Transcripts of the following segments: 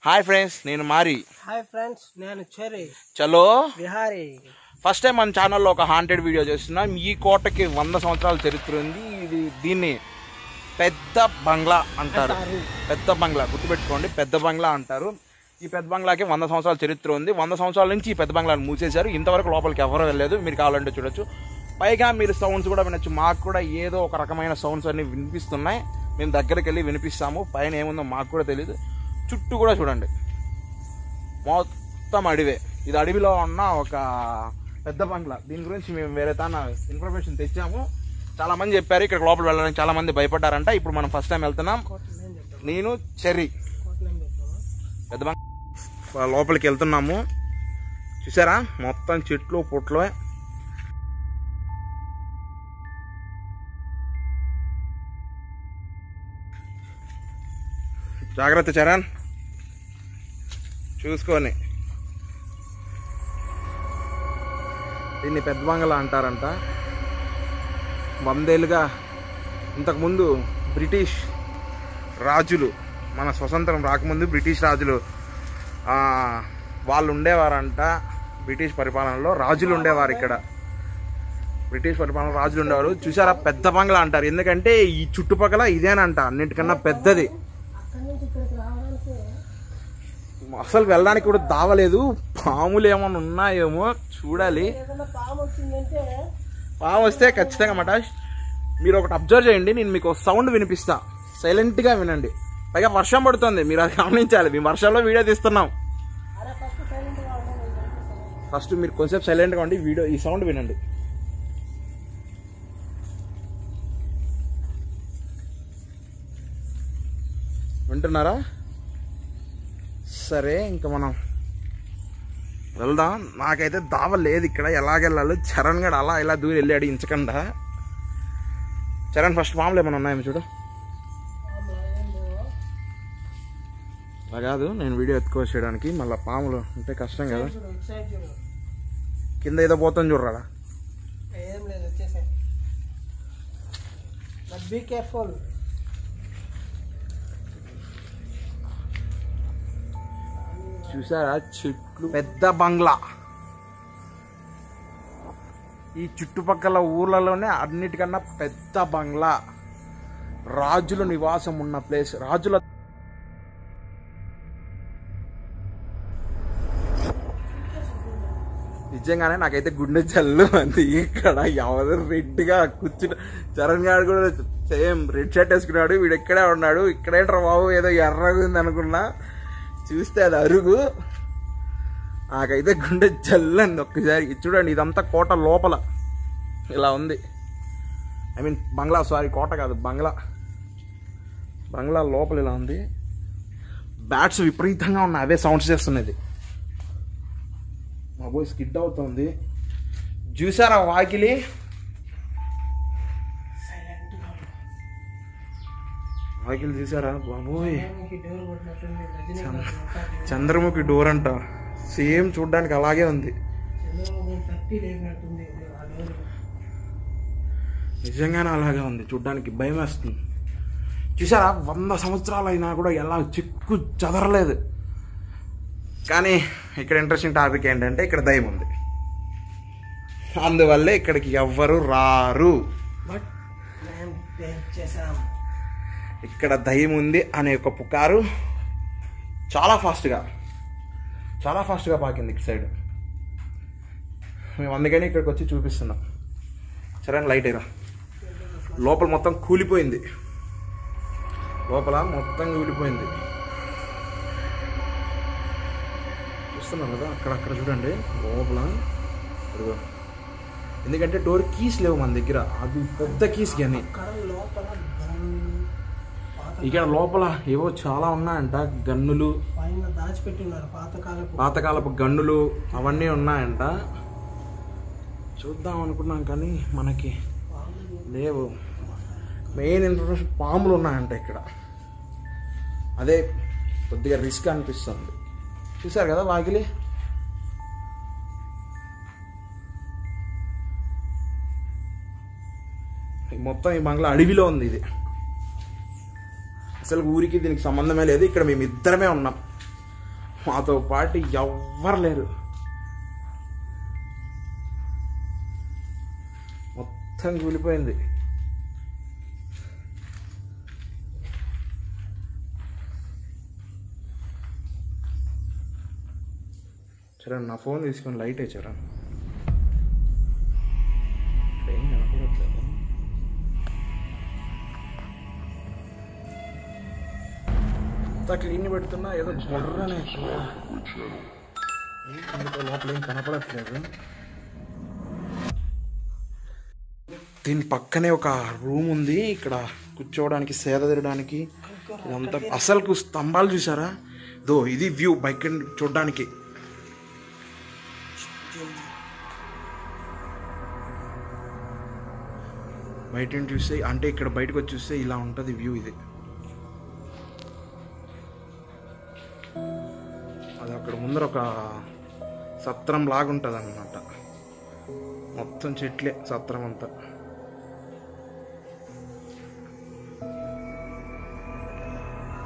Hi friends, నేను మారి. Hi friends, నేను చెర్రీ. చలో విహారీ. ఫస్ట్ టైం మన ఛానల్లో ఒక హాంటెడ్ వీడియో చేస్తున్నాం. ఈ కోటకి 100 సంవత్సరాల చరిత్ర ఉంది. దీన్ని పెద్ద బంగ్లా అంటారు. పెద్ద బంగ్లా గుర్తుపెట్టుకోండి, పెద్ద బంగ్లా అంటారు. ఈ పెద్ద బంగ్లాకి 100 సంవత్సరాల చరిత్ర ఉంది. 100 సంవత్సరాల నుంచి ఈ పెద్ద బంగ్లాను మూసేశారు. ఇంతవరకు లోపలికి ఎవరూ వెళ్ళలేదు. మీరు కావాలంటే చూడొచ్చు. పైగా మీరు సౌండ్స్ కూడా వినొచ్చు. మాకు కూడా ఏదో ఒక రకమైన సౌండ్స్ అన్ని వినిపిస్తున్నాయి. మేము దగ్గరికి వెళ్ళి వినిపిస్తాము. పైన ఏముందో మాకు కూడా తెలియదు. చుట్టూ కూడా చూడండి, మొత్తం అడవే. ఇది అడవిలో ఉన్న ఒక పెద్ద బంగ్లా. దీని గురించి మేము వేరే తాన ఇన్ఫర్మేషన్ తెచ్చాము. చాలా మంది చెప్పారు ఇక్కడ లోపల వెళ్ళడానికి, చాలా మంది భయపడ్డారంట. ఇప్పుడు మనం ఫస్ట్ టైం వెళ్తున్నాం. నేను చెర్రీ పెద్ద బంగ్లా లోపలికి వెళ్తున్నాము. చూసారా, మొత్తం చెట్లు పుట్లు. జాగ్రత్త చరణ్, చూసుకొని. దీన్ని పెద్ద బంగ్లా అంటారంట. 100 ఏళ్ళుగా ఇంతకుముందు బ్రిటిష్ రాజులు, మన స్వతంత్రం రాకముందు బ్రిటిష్ రాజులు వాళ్ళు ఉండేవారంట. బ్రిటిష్ పరిపాలనలో రాజులు ఉండేవారు. ఇక్కడ బ్రిటిష్ పరిపాలన రాజులు ఉండేవారు. చూసారా, పెద్ద బంగ్లా అంటారు. ఎందుకంటే ఈ చుట్టుపక్కల ఇదేనంట అన్నిటికన్నా పెద్దది. అసలు వెళ్ళడానికి కూడా దావలేదు. పాములు ఏమైనా ఉన్నాయేమో చూడాలి. పాము వస్తే ఖచ్చితంగా మటాష్ మీరు ఒకటి అబ్జర్వ్ చేయండి. నేను మీకు సౌండ్ వినిపిస్తా, సైలెంట్గా వినండి. పైగా వర్షం పడుతుంది, మీరు అది గమనించాలి. మేము వర్షంలో వీడియో తీస్తున్నాం. ఫస్ట్ మీరు కొంచెంసేపు సైలెంట్గా ఉండి వీడియో ఈ సౌండ్ వినండి. వింటున్నారా? సరే, ఇంకా మనం వెళ్దాం. నాకైతే దావ లేదు ఇక్కడ. ఎలాగెళ్ళాలి? చరణ్ గడు అలా ఇలా దూరం వెళ్ళాడు ఇంచకుండా. చరణ్, ఫస్ట్ పాములు ఏమైనా ఉన్నాయేమో చూడు. అలా కాదు, నేను వీడియో ఎత్తుకోవడానికి. మళ్ళీ పాములు ఉంటే కష్టం కదా. కింద ఏదో పోతాం చూడరా. చూసారా, చెట్లు. పెద్ద బంగ్లా. ఈ చుట్టుపక్కల ఊర్లలోనే అన్నిటికన్నా పెద్ద బంగ్లా. రాజుల నివాసం ఉన్న ప్లేస్. రాజుల నిజంగానే నాకైతే గుండె జల్లు అంది. ఇక్కడ ఎవరు రెడ్గా కూర్చుని, చరణ్ గారు కూడా సేమ్ రెడ్ షర్ట్ వేసుకున్నాడు. వీడు ఇక్కడే ఉన్నాడు. ఇక్కడేంట్రా బాబు ఏదో ఎర్రగా ఉంది అనుకున్నా. చూస్తే అది అరుగు. నాకైతే గుండె జల్లంది ఒక్కసారి. చూడండి, ఇదంతా కోట లోపల ఇలా ఉంది. ఐ మీన్ బంగ్లా, సారీ కోట కాదు బంగ్లా. బంగ్లా లోపల ఇలా ఉంది. బ్యాట్స్ విపరీతంగా ఉన్నాయి, అవే సౌండ్స్ చేస్తున్నది. మా బోయ్ స్కిడ్ అవుతుంది. చూసారా వాకిలి? వాకిలి చూసారా బాబోయ్? చంద్రముఖి డోర్ అంట. సేమ్ చూడ్డానికి అలాగే ఉంది. నిజంగానే అలాగే ఉంది చూడ్డానికి. భయం వేస్తుంది. చూసారా, 100 సంవత్సరాలు అయినా కూడా ఎలా చిక్కు చదరలేదు. కానీ ఇక్కడ ఇంట్రెస్టింగ్ టాపిక్ ఏంటంటే ఇక్కడ దయ్యం ఉంది. అందువల్లే ఇక్కడికి ఎవ్వరు రారు. ఇక్కడ దయ్యం ఉంది అనే ఒక పుకారు చాలా ఫాస్ట్గా పాకింది ఇటు సైడ్. మేము అందుకని ఇక్కడికి వచ్చి చూపిస్తున్నాం. సరే, లైట్ అయినా లోపల మొత్తం కూలిపోయింది. చూస్తున్నాం కదా, అక్కడ చూడండి లోపల. ఎందుకంటే డోర్ కీస్ లేవు మన దగ్గర. అది పెద్ద కీస్ కానీ ఇక్కడ లోపల ఏవో చాలా ఉన్నాయంట. గన్నులు, పాతకాలపు గన్నులు అవన్నీ ఉన్నాయంట. చూద్దాం అనుకున్నాం కానీ మనకి లేవు. మెయిన్ ఇన్ఫర్మేషన్ పాములు ఉన్నాయంట ఇక్కడ. అదే కొద్దిగా రిస్క్ అనిపిస్తుంది. చూసారు కదా వాకిలి. మొత్తం ఈ బంగ్లా అడవిలో ఉంది. ఇది అసలు ఊరికి దీనికి సంబంధమే లేదు. ఇక్కడ మేము ఇద్దరమే ఉన్నాం. మాతో పాటు ఎవ్వరు లేరు. మొత్తం కూలిపోయింది. సరే నా ఫోన్ తీసుకొని లైట్ వేసారా, ఏం కనపడట్లేదు. అంతా క్లీన్ పెడుతున్నా, ఏదో బొర్రనే లోపల ఏం కనపడట్లేదు. దీని పక్కనే ఒక రూమ్ ఉంది, ఇక్కడ కూర్చోవడానికి, సేద తీరడానికి. ఇదంతా అసలు స్తంభాలు చూసారా? దో ఇది వ్యూ బైక్ చూడడానికి. బయట చూస్తే అంటే ఇక్కడ బయటకు వచ్చి చూస్తే ఇలా ఉంటుంది వ్యూ. ఇది అది అక్కడ ముందర ఒక సత్రం లాగా ఉంటుంది అన్నమాట. మొత్తం చెట్లే సత్రం అంతా.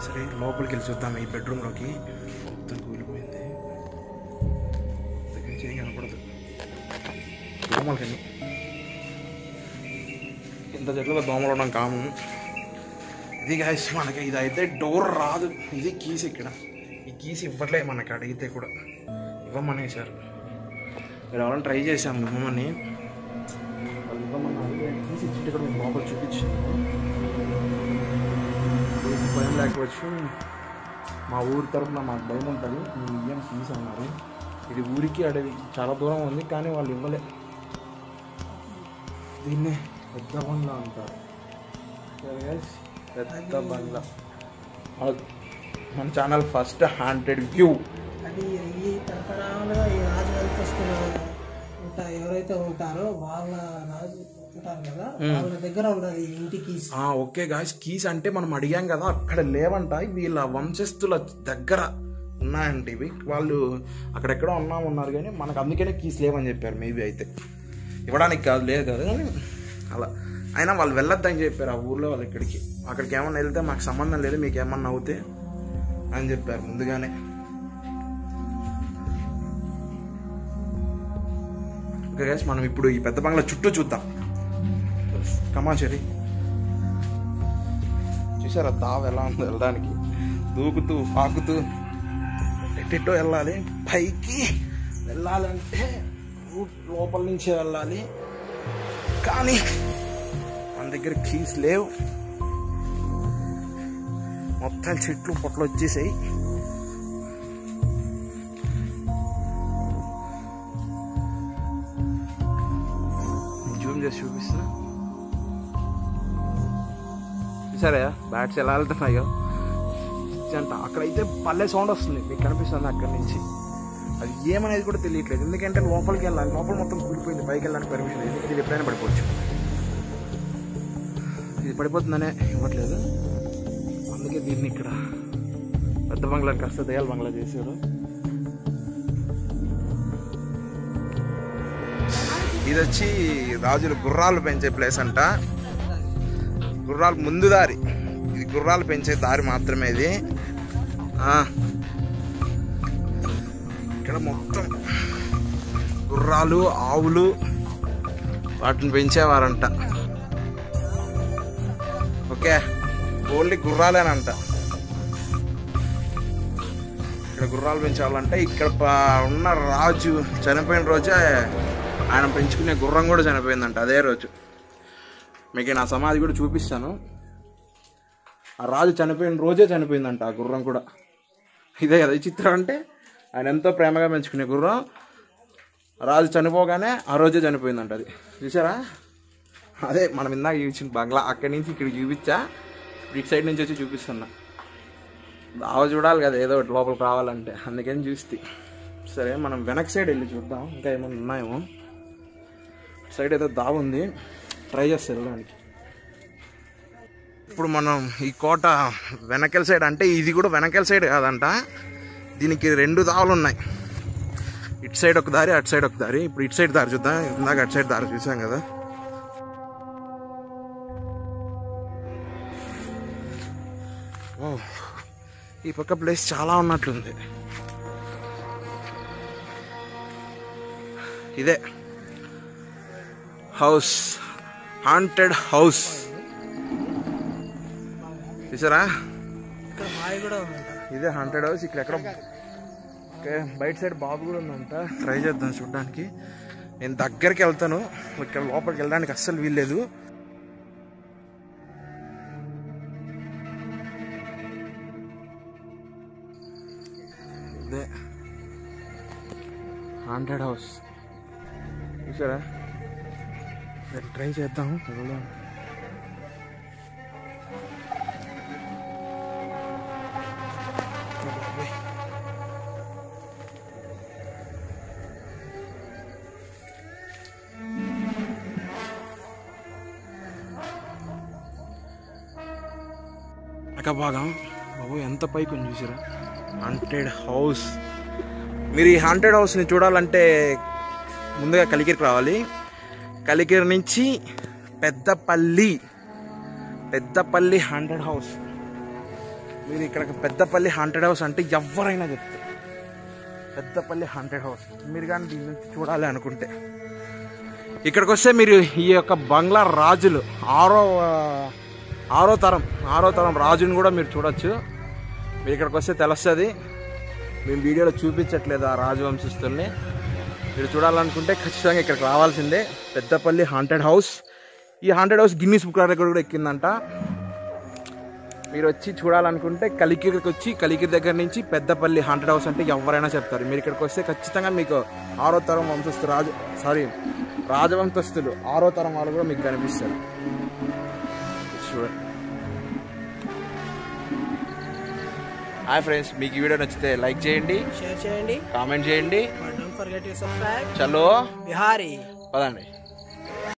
సరే లోపలికి వెళ్ళి చూద్దాం. ఈ బెడ్రూమ్లోకి మొత్తం కూలిపోయింది, దగ్గర నుంచి ఏం కనపడదు. దోమలకని ఇంత చెట్లలో దోమలు ఉండడం కామన్. ఇది గాయస్ మనకి ఇది అయితే డోర్ రాదు. ఇది కీస్. ఇక్కడ ఈ కీస్ ఇవ్వట్లే మనకి, అడిగితే కూడా ఇవ్వమనేసారు. మీరు ఎవరైనా ట్రై చేశాము ఇవ్వమని, వాళ్ళు ఇవ్వమన్నారు. కీస్ ఇచ్చి ఇక్కడ మేము లోపల చూపించాము. భయం లేకపోవచ్చు, మా ఊరి తరఫున మాకు భయం ఉంటుంది, మీ ఇయ్యం కీస్ అన్నారు. ఇది ఊరికి అడవి చాలా దూరం ఉంది, కానీ వాళ్ళు ఇవ్వలే. దీన్నే పెద్ద బంగ్లా అంటారు. పెద్ద బంగ్లా. మన ఛానల్ ఫస్ట్ హాంటెడ్ వ్యూ. అది ఈ తరతరాలుగా ఈ రాజు వంశస్థులు ఎవరైతే ఉంటారో వాళ్ళ రాజు ఉంటారు కదా, వాళ్ళ దగ్గర ఉన్నది ఇంటి కీస్. ఓకే గాయ్స్, కీస్ అంటే మనం అడిగాం కదా, అక్కడ లేవంట. వీళ్ళ వంశస్థుల దగ్గర ఉన్నాయంట ఇవి. వాళ్ళు అక్కడెక్కడో ఉన్నారు కానీ మనకు అందుకనే కీస్ లేవని చెప్పారు. మేబీ అయితే ఇవ్వడానికి కాదు, లేదు కదా, కానీ అలా. అయినా వాళ్ళు వెళ్ళొద్దని చెప్పారు ఆ ఊర్లో వాళ్ళు. అక్కడికి ఏమన్నా వెళ్తే మాకు సంబంధం లేదు, మీకు ఏమన్నా అవుతే అని చెప్పారు ముందుగానే. ఓకే గైస్, మనం ఇప్పుడు ఈ పెద్ద బంగ్లా చుట్టూ చూద్దాం. కమాచరి చూసారా దావ ఎలా ఉందో వెళ్ళడానికి? దూకుతూ పాకుతూ ఎట్టెట్టో వెళ్ళాలి. పైకి వెళ్ళాలంటే లోపల నుంచే వెళ్ళాలి, కానీ మన దగ్గర కీస్ లేవు. మొత్తం చెట్లు పొట్లు వచ్చేసాయి. జూమ్ చేసి చూపిస్తున్నా, చూసారా బ్యాట్స్ ఎలా వెళ్తున్నాయో అంట. అక్కడైతే పల్లె సౌండ్ వస్తుంది, మీకు కనిపిస్తుంది అక్కడి నుంచి. అది ఏమనేది కూడా తెలియట్లేదు, ఎందుకంటే లోపలికి వెళ్ళాలి. లోపల మొత్తం కూలిపోయింది, పైకి వెళ్ళడానికి పర్మిషన్ లేదు. ఇది ఎప్పుడైనా పడిపోవచ్చు. ఇది పడిపోతుందనే ఇవ్వట్లేదు, అందుకే దీన్ని ఇక్కడ పెద్ద బంగ్లా కాస్త దయాల బంగ్లా చేశారు. ఇది వచ్చి రాజులు గుర్రాలు పెంచే ప్లేస్ అంట. గుర్రాలు ముందు దారి, ఇది గుర్రాలు పెంచే దారి మాత్రమే ఇది. ఇక్కడ మొత్తం గుర్రాలు, ఆవులు వాటిని పెంచేవారంట. ఓకే, ఓన్లీ గుర్రాలేనంట ఇక్కడ గుర్రాలు పెంచాలంటే. ఇక్కడ ఉన్న రాజు చనిపోయిన రోజే ఆయన పెంచుకునే గుర్రం కూడా చనిపోయిందంట, అదే రోజు. మీకు నా సమాధి కూడా చూపిస్తాను. ఆ రాజు చనిపోయిన రోజే చనిపోయిందంట ఆ గుర్రం కూడా. ఇదే కదా ఈ చిత్రం అంటే, ఆయన ఎంతో ప్రేమగా పెంచుకునే గుర్రం రాజు చనిపోగానే ఆ రోజే చనిపోయిందంట. అది చూసారా? అదే మనం ఇందాక చూసిన బంగ్లా. అక్కడి నుంచి ఇక్కడ చూపించా, ఇటు సైడ్ నుంచి వచ్చి చూపిస్తున్నా. దావ చూడాలి కదా ఏదో ఒకటి లోపలికి రావాలంటే, అందుకని చూస్తే. సరే మనం వెనక్ సైడ్ వెళ్ళి చూద్దాం, ఇంకా ఏమైనా ఉన్నాయేమో. సైడ్ ఏదో దావ ఉంది, ట్రై చేస్తే వెళ్ళడానికి. ఇప్పుడు మనం ఈ కోట వెనకల సైడ్, అంటే ఇది కూడా వెనకల సైడ్ కాదంట, దీనికి 2 దావులు ఉన్నాయి. ఇటు సైడ్ ఒక దారి, అటు సైడ్ ఒక దారి. ఇప్పుడు ఇటు సైడ్ దారి చూద్దాం. ఇందాక అటు సైడ్ దారి చూసాం కదా. ఈ పక్క ప్లేస్ చాలా ఉన్నట్లుంది. ఇదే హౌస్, హాంటెడ్ హౌస్ చూసారా. ఇక్కడ బావి కూడా ఉందంట. ఇదే హాంటెడ్ హౌస్. ఇక్కడ ఎక్కడ బయట సైడ్ బాబు కూడా ఉందంట. ట్రై చేద్దాం చూడడానికి. నేను దగ్గరికి వెళ్తాను, ఇక్కడ లోపలికి వెళ్ళడానికి అస్సలు వీల్లేదు. ఇదే హాంటెడ్ హౌస్ చూసారా. ట్రై చేద్దాం. భాగం బాబు ఎంత పైకి ఉంది చూసారా. Haunted house. మీరు ఈ హాంటెడ్ హౌస్ని చూడాలంటే ముందుగా కలికిరికి రావాలి. కలికిరి నుంచి పెద్దపల్లి హాంటెడ్ హౌస్. మీరు ఇక్కడ పెద్దపల్లి హాంటెడ్ హౌస్ అంటే ఎవరైనా చెప్తారు. పెద్దపల్లి హాంటెడ్ హౌస్ మీరు కానీ దీని నుంచి చూడాలి అనుకుంటే ఇక్కడికి వస్తే మీరు ఈ యొక్క బంగ్లా రాజులు ఆరో తరం రాజుని కూడా మీరు చూడొచ్చు. మీరు ఇక్కడికి వస్తే తెలుస్తుంది. మేము వీడియోలో చూపించట్లేదు ఆ రాజవంశస్థుల్ని. మీరు చూడాలనుకుంటే ఖచ్చితంగా ఇక్కడికి రావాల్సిందే. Peddapalli haunted house. ఈ haunted house Guinness book record కూడా ఎక్కిందంట. మీరు వచ్చి చూడాలనుకుంటే కలికిరికి వచ్చి కలికిరి దగ్గర నుంచి పెద్దపల్లి హాంటెడ్ హౌస్ అంటే ఎవరైనా చెప్తారు. మీరు ఇక్కడికి వస్తే ఖచ్చితంగా మీకు ఆరో తరం రాజవంశస్థులు 6వ తరం వాళ్ళు కూడా మీకు కనిపిస్తారు. చూడండి. హాయ్ ఫ్రెండ్స్, మీకు ఈ వీడియో నచ్చితే లైక్ చేయండి, షేర్ చేయండి, కామెంట్ చేయండి. Don't forget to subscribe. చలో బిహారీ పదండి.